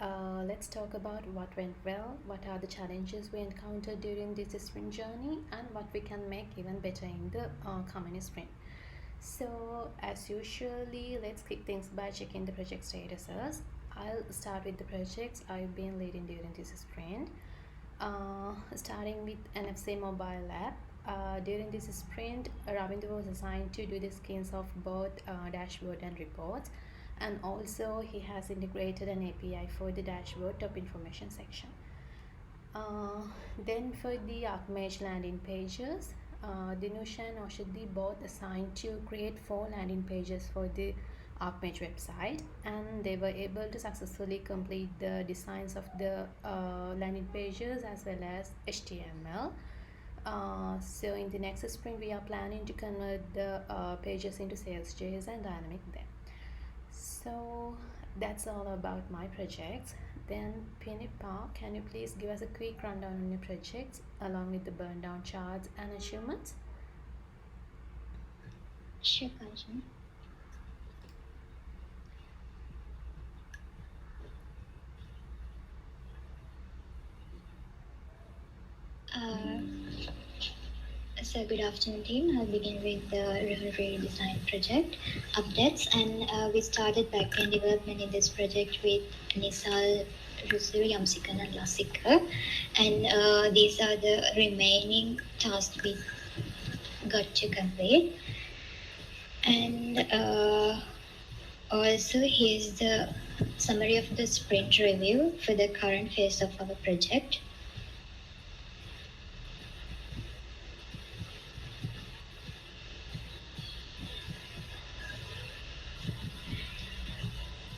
Let's talk about what went well, what are the challenges we encountered during this sprint journey, and what we can make even better in the coming sprint. So, as usually, let's kick things by checking the project statuses. I'll start with the projects I've been leading during this sprint. Starting with NFC mobile app. During this sprint, Ravinder was assigned to do the skins of both dashboard and reports, and also he has integrated an API for the dashboard top information section. Uh, then for the Archmage landing pages, Dinush and Oshadi both assigned to create 4 landing pages for the Archmage website, and they were able to successfully complete the designs of the landing pages as well as HTML. So in the next sprint, we are planning to convert the pages into sales.js and dynamic them. So that's all about my projects. Then Pinipa, can you please give us a quick rundown on your projects along with the burn down charts and achievements? Sure, Kanchan. So good afternoon, team. I'll begin with the Rivalry Design project updates, and we started backend development in this project with Nisal, Rusuru, Yamsikan, and Lasika, and these are the remaining tasks we got to complete. And also, here's the summary of the sprint review for the current phase of our project.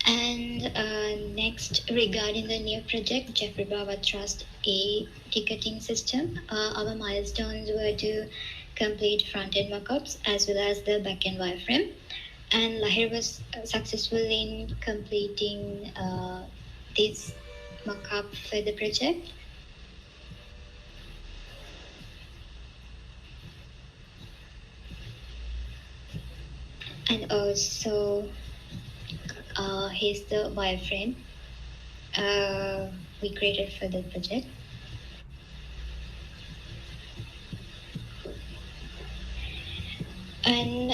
And next, regarding the new project, Jeffrey Bawa Trust A ticketing system, our milestones were to complete front-end mockups as well as the back-end wireframe. And Lahir was successful in completing this mockup for the project. And also, here's the wireframe we created for the project. And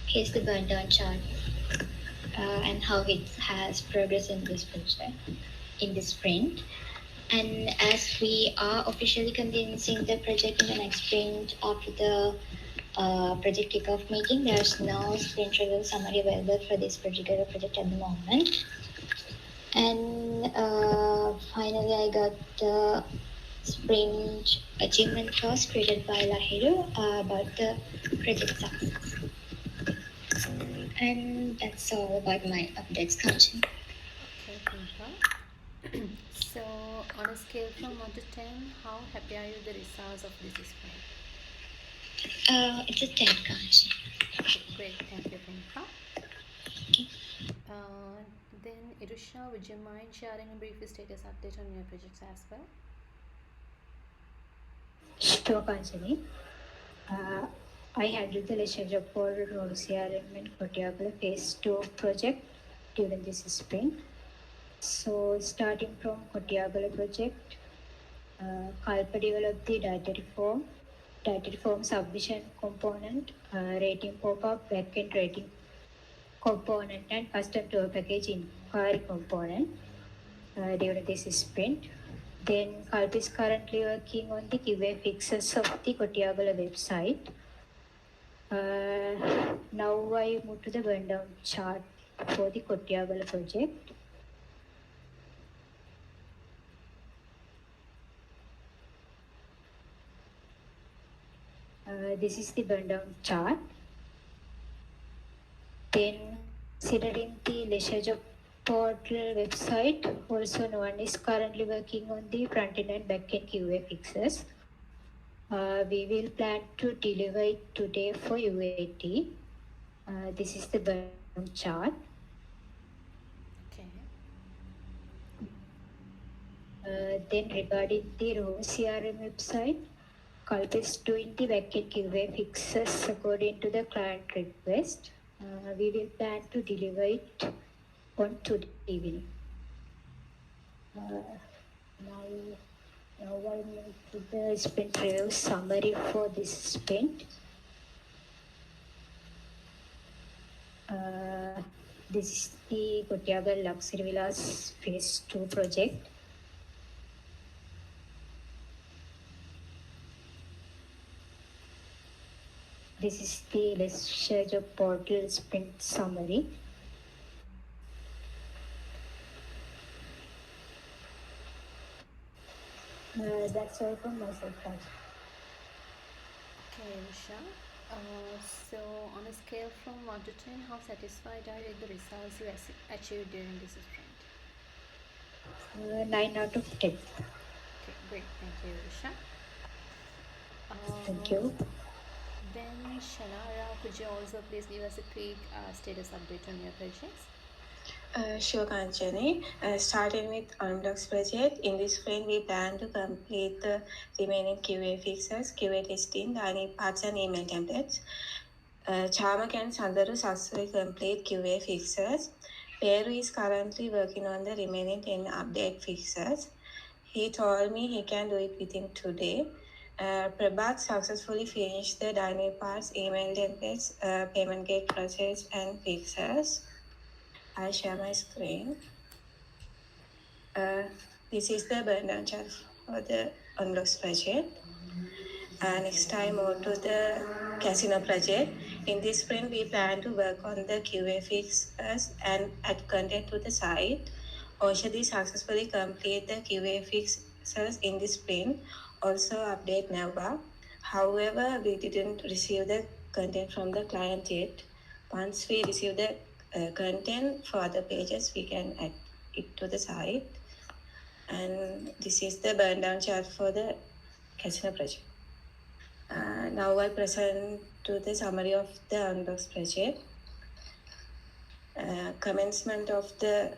here's the burn down chart and how it has progressed in this project, in this sprint. And as we are officially commencing the project in the next sprint after the project kickoff meeting, there's no sprint review summary available for this particular project at the moment. And finally, I got the sprint achievement task created by Lahiru about the project success. And that's all about my updates, Kanchan. Okay, Pinipa. So on a scale from 1 to 10, how happy are you with the results of this sprint? It's a 10, Kanchan. Okay, great. Thank you, Pinipa. Okay. Then Irusha, would you mind sharing a brief status update on your projects as well? Sure, Kanchani. I handled the leisure job for CRM and Kotiagala Phase 2 project during this sprint. So, starting from Kotiagala project, Kalpa developed the dietary form submission component, rating pop-up, backend rating component, and custom tour package inquiry component during this sprint. Then Kalp is currently working on the QA fixes of the Kotiagala website. Now I move to the burn down chart for the Kotiagala project. This is the burn down chart. Then considering the leisure job portal website, also no one is currently working on the front end and back end QA fixes. We will plan to deliver it today for UAT. This is the burn down chart. Okay. Then regarding the Roam CRM website, Kalp is doing the backend QA fixes according to the client request. We will plan to deliver it on today evening. Uh, now, now I'll move to the sprint review summary for this sprint. Uh, this is the Kotiagar Luxury Villas Phase 2 project. This is the leisure portal sprint summary. That's all from myself, Raj. Okay, Usha. So, on a scale from 1 to 10, how satisfied are you with the results you achieved during this sprint? 9 out of 10. Okay, great. Thank you, Usha. Thank you. Then, Shanara, could you also please give us a quick status update on your projects? Sure, Kanchani. Starting with Unblocks project, in this sprint we plan to complete the remaining QA fixes, QA testing, dining parts and email templates. Chamak and Sandaru successfully complete QA fixes. Peru is currently working on the remaining 10 update fixes. He told me he can do it within today. Prabhat successfully finished the dining parts, email templates, payment gate process and fixes. I share my screen. This is the burn down chart for the Unblocks project. Next time on to the casino project. In this sprint, we plan to work on the QA fixes and add content to the site. Oshadi successfully complete the QA fixes in this sprint. Also update Nava. However, we didn't receive the content from the client yet. Once we receive the content for the pages, we can add it to the site. And this is the burn down chart for the casino project. Now I present to the summary of the Unbox project. Commencement of the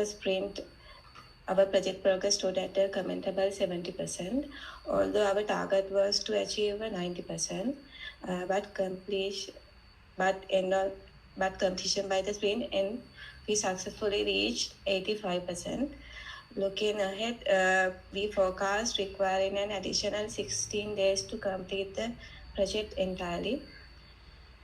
sprint, our project progress stood at a commendable 70%, although our target was to achieve 90%, but completion by the sprint end, we successfully reached 85%. Looking ahead, we forecast requiring an additional 16 days to complete the project entirely.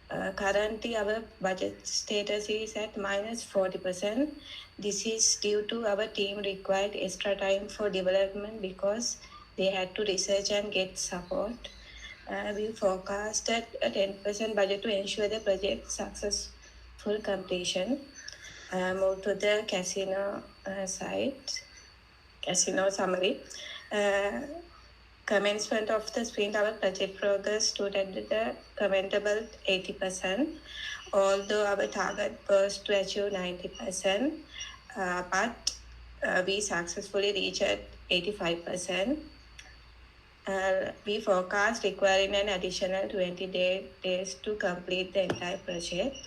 Currently, our budget status is at minus 40%. This is due to our team required extra time for development because they had to research and get support. We forecasted a 10% budget to ensure the project successful completion. Move to the casino site. Casino summary. Commencement of the sprint, our project progress stood at the commendable 80%, although our target was to achieve 90%, but we successfully reached 85%. We forecast requiring an additional 20 days to complete the entire project.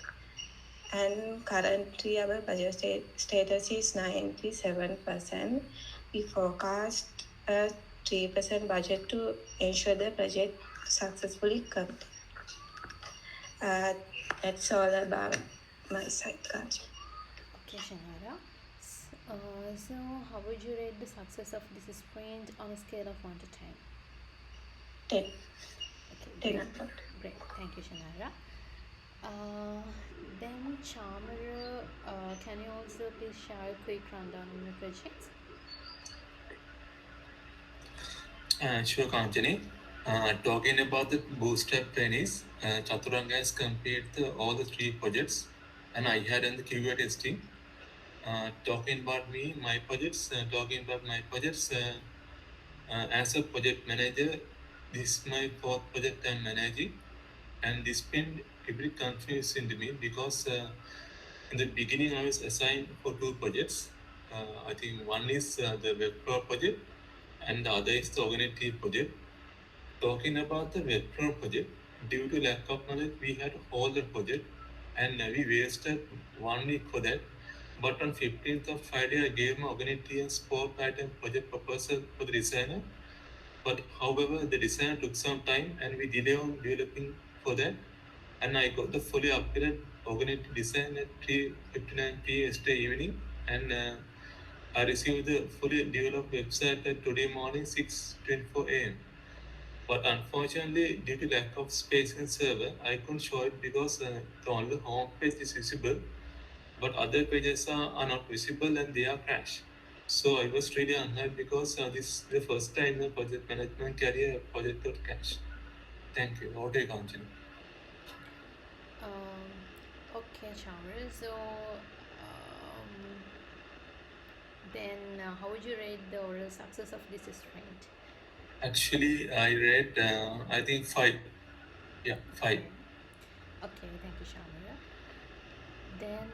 And currently our budget status is 97%. We forecast a 3% budget to ensure the project successfully complete. That's all about my side, Kanchi. Okay, Shanara. So, how would you rate the success of this sprint on a scale of 1 to 10? 10. Okay, 10 great. Great. Thank you, Shanara. Then, Chamara, can you also please share a quick rundown on your projects? Sure, Kanchani. Talking about the bootstrap trainees, Chaturanga has completed all the 3 projects, and I had done the QA testing. Talking about my projects, as a project manager, this is my 4th project I'm managing, and this been a bit confusing to me because in the beginning I was assigned for 2 projects. I think one is the web project, and the other is the organic project. Talking about the web project, due to lack of knowledge, we had to hold the project, and we wasted 1 week for that. But on 15th of Friday, I gave my organic and sport item project proposal for the designer. But however, the designer took some time, and we delayed on developing for that. and I got the fully upgraded organic design at 3:59 p.m. yesterday evening, and I received the fully developed website at today morning 6:24 a.m. But unfortunately, due to lack of space in server, I couldn't show it because the only home page is visible, but other pages are not visible and they are crashed. So I was really unhappy because this is the first time in my project management career a project got crashed. Thank you. Over to you, Kanchana. Okay, Chandra. So, then how would you rate the overall success of this sprint? Actually, I read, I think five. Yeah, five. Okay. Okay, thank you, Shamira. Then,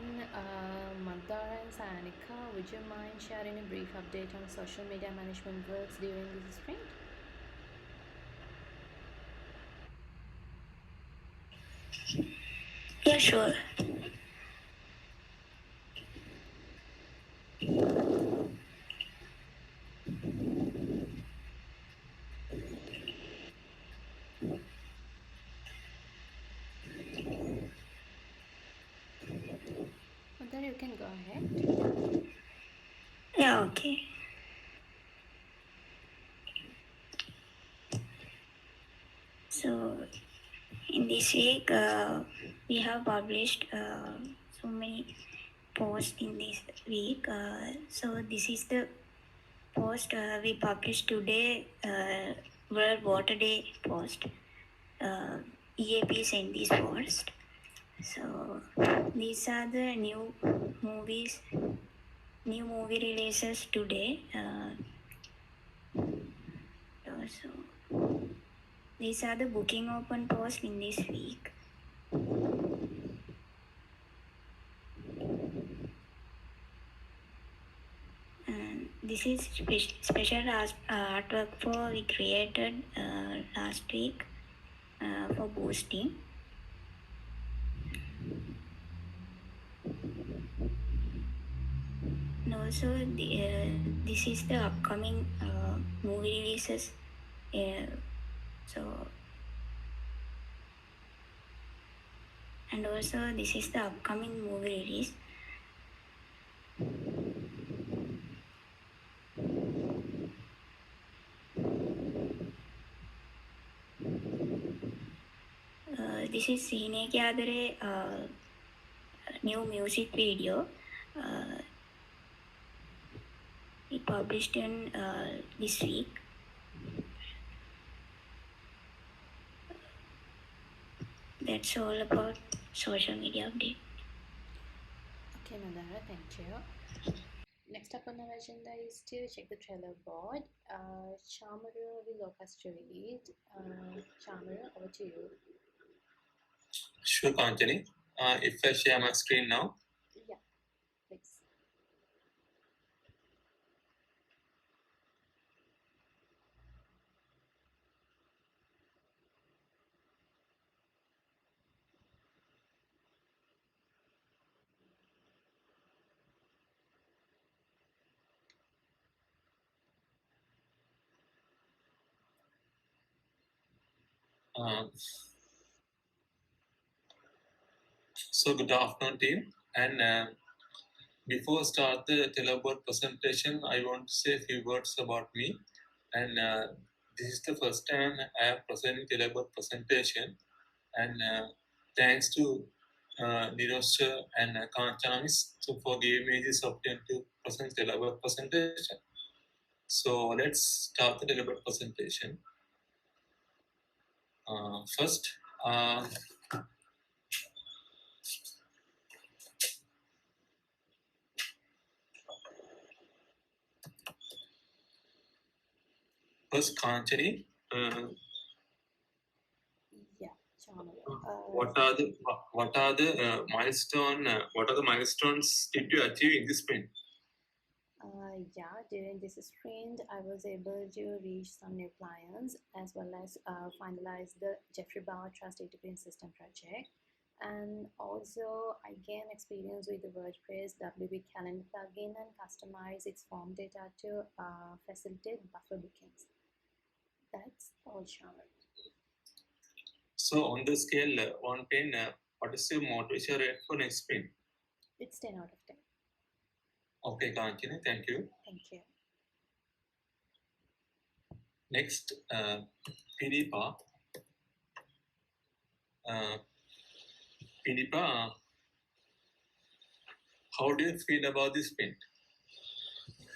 Mandara and Sanika, would you mind sharing a brief update on social media management works during this sprint? Yeah, sure. Mandara, you can go ahead. Yeah, okay. So, in this week, we have published so many posts in this week. So, this is the post we published today, World Water Day post. EAP sent this post. So, these are the new movie releases today. So, these are the booking open posts in this week. And this is special artwork for we created last week for boosting. And also, this is the upcoming movie releases. So, and also this is the upcoming movie release. This is Sine Kyadare new music video. We published in this week. That's all about social media update. Okay, Mandara, thank you. Next up on our agenda is to check the trailer board. Chamara will walk us through it. Chamara, over to you. Sure, Kanchani. If I share my screen now. Yeah, please. Uh, so good afternoon, team. And before I start the teleboard presentation, I want to say a few words about me. And this is the first time I am presenting teleboard presentation. And thanks to Nirosh and Kanchamis for giving me this opportunity to present teleboard presentation. So let's start the teleboard presentation. First, Kanchani, Yeah, Chamara. what are the milestone? What are the milestones did you achieve in this sprint? Yeah, during this sprint, I was able to reach some new clients as well as finalize the Jeffrey Bar Trust Data Print System project. And also, I gained experience with the WordPress WP Calendar plugin and customize its form data to facilitate buffer bookings. That's all, Charlotte. So on the scale 1 10, what is your motivation rate for next sprint? It's 10 out of 10. Okay, Kanchana, thank you. Thank you. Next, Pinipa. Pinipa, how do you feel about this sprint?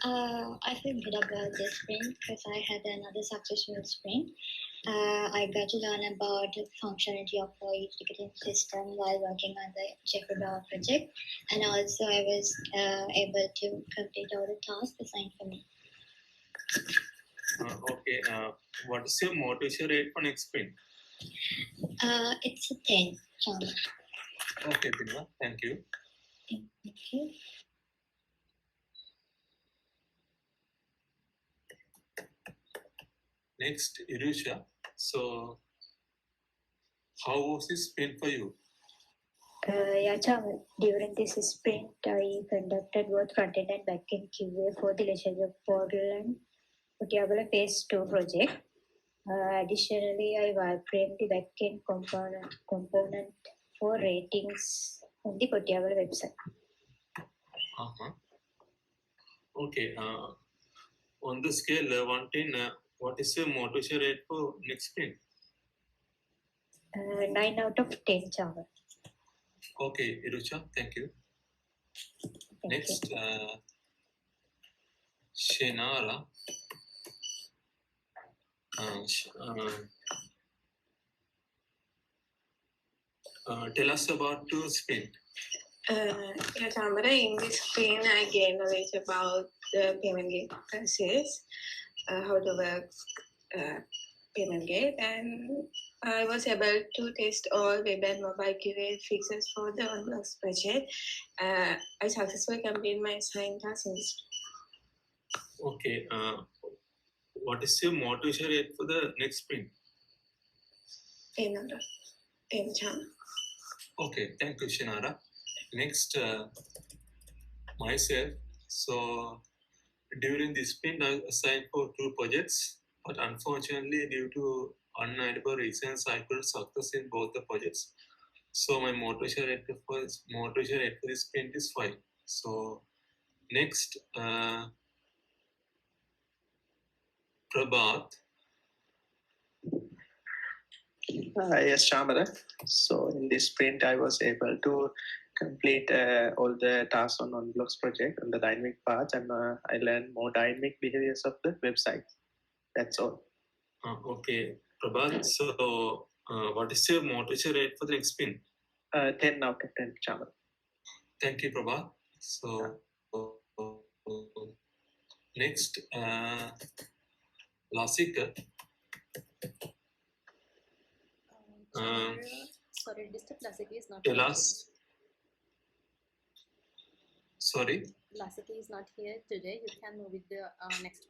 I feel good about this sprint because I had another successful sprint. I got to learn about the functionality of our ticketing system while working on the Jeffrey Brown project, and also I was able to complete all the tasks assigned for me. Okay, what is your motivation rate for next sprint? It's a 10, John. Okay, Pinipa, thank you. Thank you. Next, Irusha. So, how was this sprint for you? Yeah, Chaman, during this sprint, I conducted both front-end and back-end QA for the Leisure Portal and Kotiagala Phase 2 project. Additionally, I wireframed the back-end component for ratings on the Kotiagala website. Uh-huh. Okay, on the scale 1 10, what is your motivation rate for next sprint? 9 out of 10, Chaman. Okay, Irusha, thank you. Thank Next, you. Shenara. Tell us about your sprint. Yeah, Tamara, in this sprint, I gained knowledge about the payment gate process, how to work payment gate, and I was able to test all web and mobile QA fixes for the Unblocks project. I successfully completed my assigned task in this. Okay, what is your motivation rate for the next sprint? 10 out of 10, Cham. Okay, thank you, Shenara. Next, myself. So, during this sprint, I assigned for 2 projects, but unfortunately, due to undeniable reasons, I couldn't success in both the projects. So, my motivation rate for this sprint is 5. So, next, Prabhat. Yes, Shamara. So in this sprint, I was able to complete all the tasks on OnBlocks project on the dynamic parts, and I learned more dynamic behaviors of the website. That's all. Okay, Prabhat. So, what is your motivation rate for the next sprint? 10 out of 10, Shamara. Thank you, Prabhat. So, next, Lasika. Sorry, Disturb Lasiki is not Tell here us. Sorry? Lasiki is not here today. You can move with the next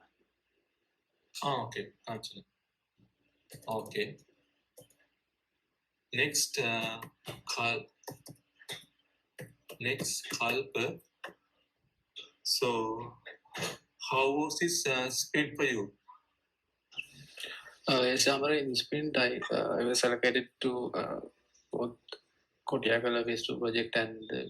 one. Okay, actually. Okay. Next, Kalpa. So, how was this sprint for you? Yes, Amara, in sprint, I was allocated to both Kotiagala Phase 2 project and the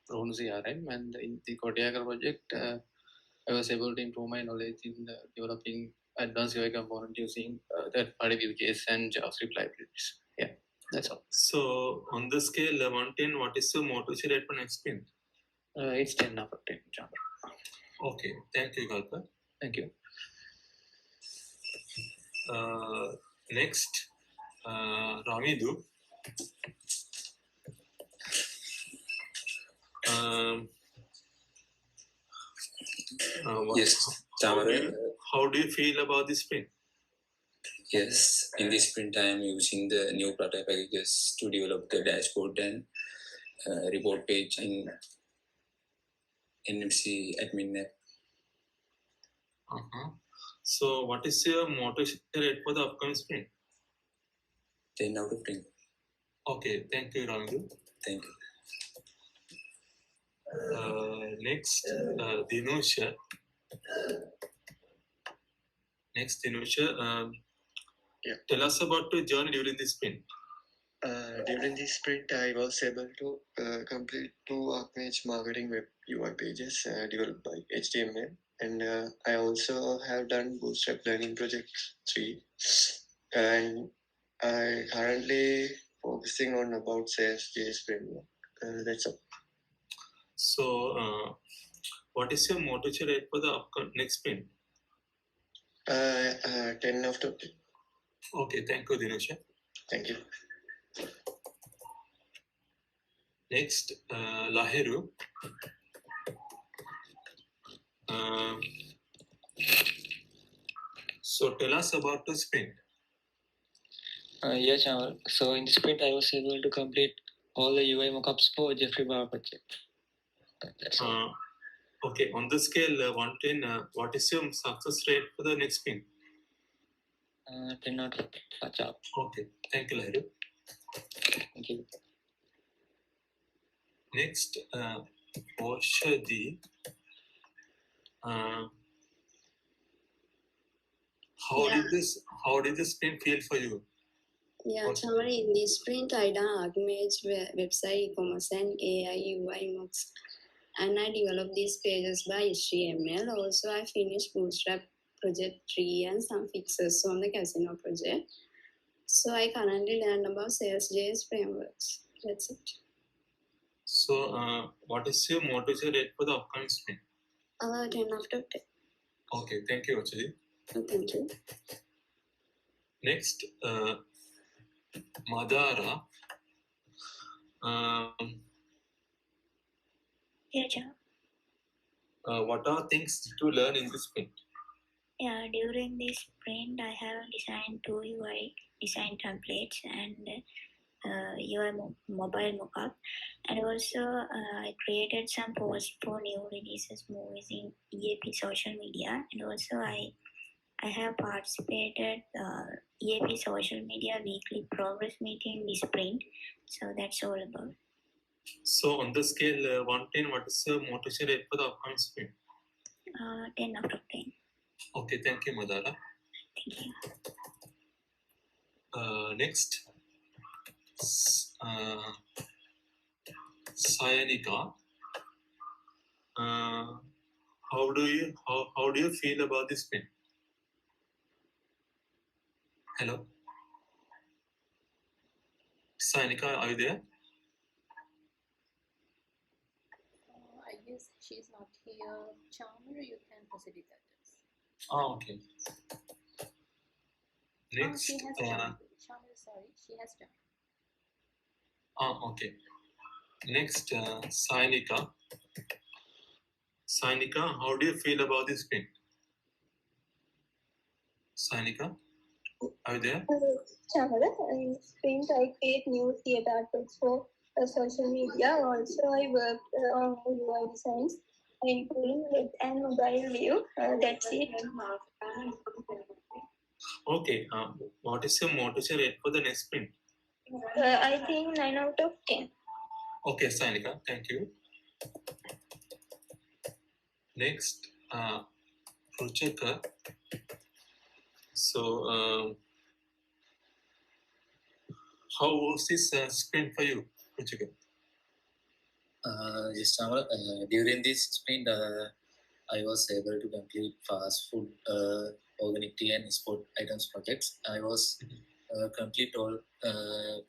Roan CRM. And in the Kotiagala project, I was able to improve my knowledge in developing advanced UI component using third-party view case and JavaScript libraries. Yeah, that's all. So, on the scale 1 10, what is the motivation rate for next sprint? It's 10 out of 10, Amara. Okay, thank you, Kalpa. Thank you. Next, Ramidu. Yes, how do you feel about this sprint? Yes, in this sprint, I am using the new Flutter packages to develop the dashboard and report page in NMC admin app. So, what is your motivation rate for the upcoming sprint? 10 out of 10. Okay, thank you, Ramidu. Thank you. Next, Dinusha. Tell us about your journey during this sprint. During this sprint, I was able to complete two Archmage marketing web UI pages developed by HTML, and I also have done Bootstrap Learning Project 3, and I currently focusing on about sales JS framework. That's all. So, what is your motivation rate for the next sprint? 10 out of 10. Okay, thank you, Dinesh. Thank you. Next, Lahiru. So tell us about the sprint. Yeah, Chamal. So in the sprint, I was able to complete all the UI mockups for Jeffrey Bar project. That's all. Okay, on the scale 1 to 10, what is your success rate for the next sprint? 10 out of 10. Okay, thank you, Lahiru. Thank you. Next, Oshadi. How did this sprint feel for you? Yeah, Chamari, in this sprint, I done Archmage website, e-commerce, and AI UI mocks. And I developed these pages by HTML. Also, I finished Bootstrap project 3 and some fixes on the casino project. So I currently learned about Sales.js frameworks. That's it. So, what is your motivation rate for the upcoming sprint? 10 out of 10. Okay, thank you, Oshadi. Thank you. Next, Madara. Yeah, John. What are things to learn in this sprint? Yeah, during this sprint, I have designed two UI design templates and UI mobile mockup, and also I created some posts for new releases, movies in EAP social media, and also I have participated EAP social media weekly progress meeting this sprint. So that's all about. So on the scale 1 to 10, what is the motivation rate for the upcoming sprint? 10 out of 10. Okay, thank you, Madara. Thank you. Next, Sayanika. How do you feel about this sprint? Hello, Sayanika, are you there? I guess she's not here. Charmer, you can proceed with that. Okay. Next, she has joined. Charmer, sorry, she has joined. Okay. Next, Sainika. Sainika, how do you feel about this sprint? Sainika, are you there? Chamala, in sprint I create new theatre artworks for social media. Also, I worked on UI designs, including web and mobile view. That's it. Okay. What is your motivation rate for the next sprint? I think 9 out of 10. Okay, Sainika, thank you. Next, Ruchika. So, how was this sprint for you, Ruchika? Yes, Chamal, during this sprint, I was able to complete fast food, organic tea, and sport items projects. I was complete all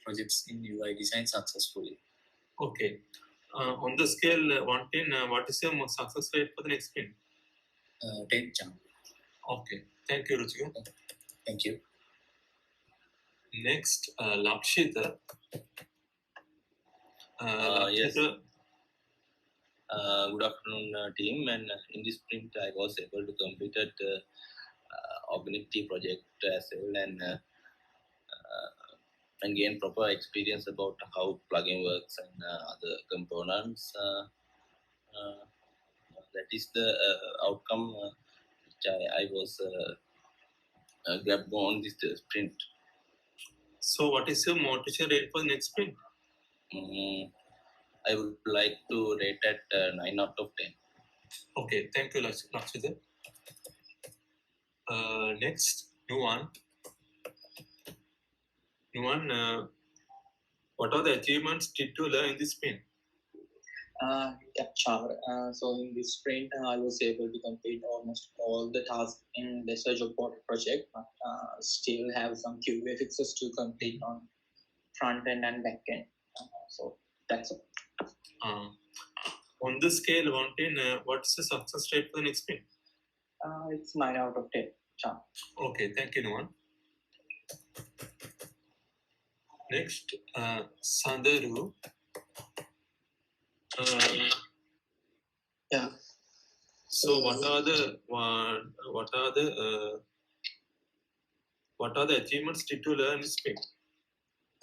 projects in UI design successfully. Okay. On the scale 1 to 10, what is your success rate for the next sprint? 10, Chamal. Okay. Thank you, Ruchika. Thank you. Next, Lakshita. Yes. Good afternoon, team. And in this sprint, I was able to complete the organic tea project as well, and gain proper experience about how plugin works and other components. That is the outcome which I was grabbed on this sprint. So, what is your motivation rate for the next sprint? I would like to rate at 9 out of 10. Okay, thank you, Lakshita. Next, Nuwan. Nuwan, what are the achievements did you learn in this sprint? Yeah, sure. So in this sprint, I was able to complete almost all the tasks in the Search of Port project, but still have some QA fixes to complete on front end and back end. So that's it. On the scale 1 to 10, what's the success rate for the next sprint? It's 9 out of 10. Sure. Okay, thank you, Numan. Next, Sandaru. Yeah. So what are the achievements did you learn in this sprint?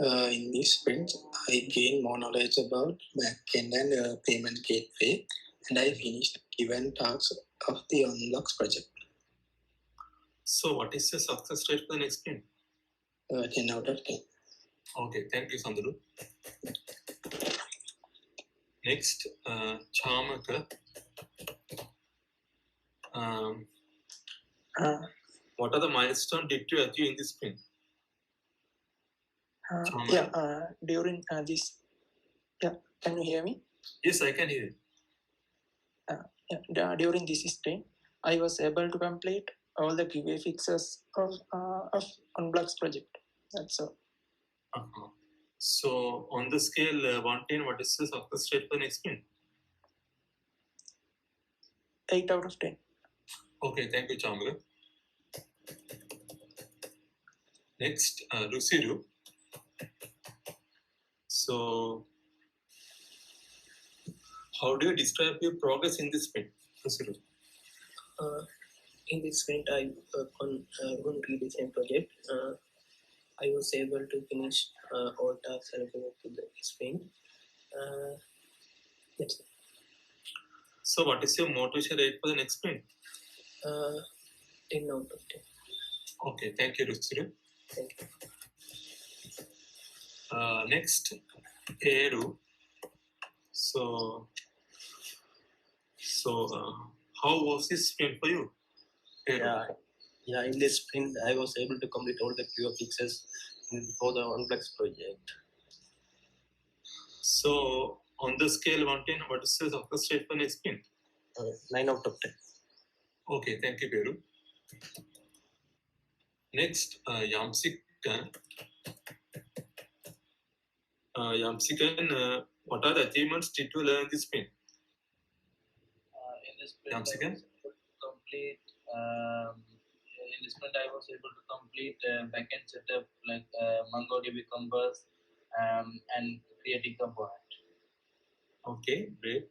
In this sprint, I gained more knowledge about backend and payment gateway, and I finished given tasks of the Unlocks project. So what is the success rate for the next sprint? 10 out of 10. Okay, thank you, Sandaru. Next, Chamaka. What are the milestones did you achieve in this sprint? During this, can you hear me? Yes, I can hear you. During this sprint, I was able to complete all the QA fixes of Unblocks project. That's all. So on the scale 1 to 10, what is the success rate for next sprint? 8 out of 10. Okay, thank you, Chamaka. Next, Luciru. So, how do you describe your progress in this sprint, Luciru? In this sprint, I worked on one redesign project. I was able to finish all tasks allocated to the sprint. That's it. So, what is your motivation rate for the next sprint? 10 out of 10. Okay, thank you, Luciru. Thank you. Next, Eru. So, how was this sprint for you? Eru? Yeah, in this sprint, I was able to complete all the QA fixes for the Unplex project. So, on the scale 1 to 10, what is the success rate for next sprint? 9 out of 10. Okay, thank you, Peru. Next, Yamsikan. Yamsikan, what are the achievements did you learn this sprint? In this sprint, Yamsikan? In this sprint, I was able to complete backend setup like MongoDB Compass and creating component. Okay, great.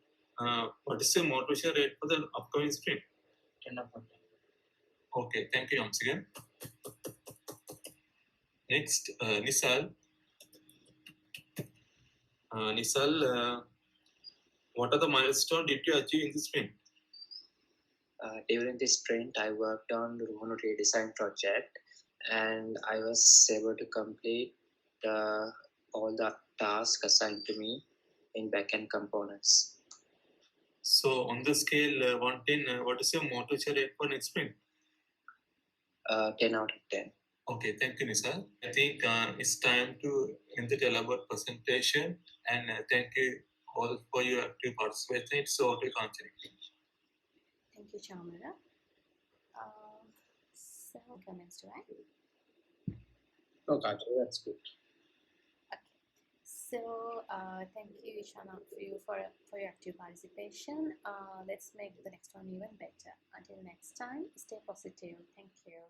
What is the motivation rate for the upcoming sprint? 10 out of 10. Okay, thank you, Yamsikan. Next, Nisal. Nisal, what are the milestones did you achieve in this sprint? During this sprint, I worked on the Rono redesign project, and I was able to complete all the tasks assigned to me in backend components. So, on the scale 1 to 10, what is your motivation rate for next sprint? 10 out of 10. Okay, thank you, Nisal. I think it's time to end the Elaborate presentation, and thank you all for your active participation. It's over to Kanchani. Thank you, Chamara. So, comments to add? No, Kanchani, that's good. Okay. So, thank you, Ishana, for your active participation. Let's make the next one even better. Until next time, stay positive. Thank you.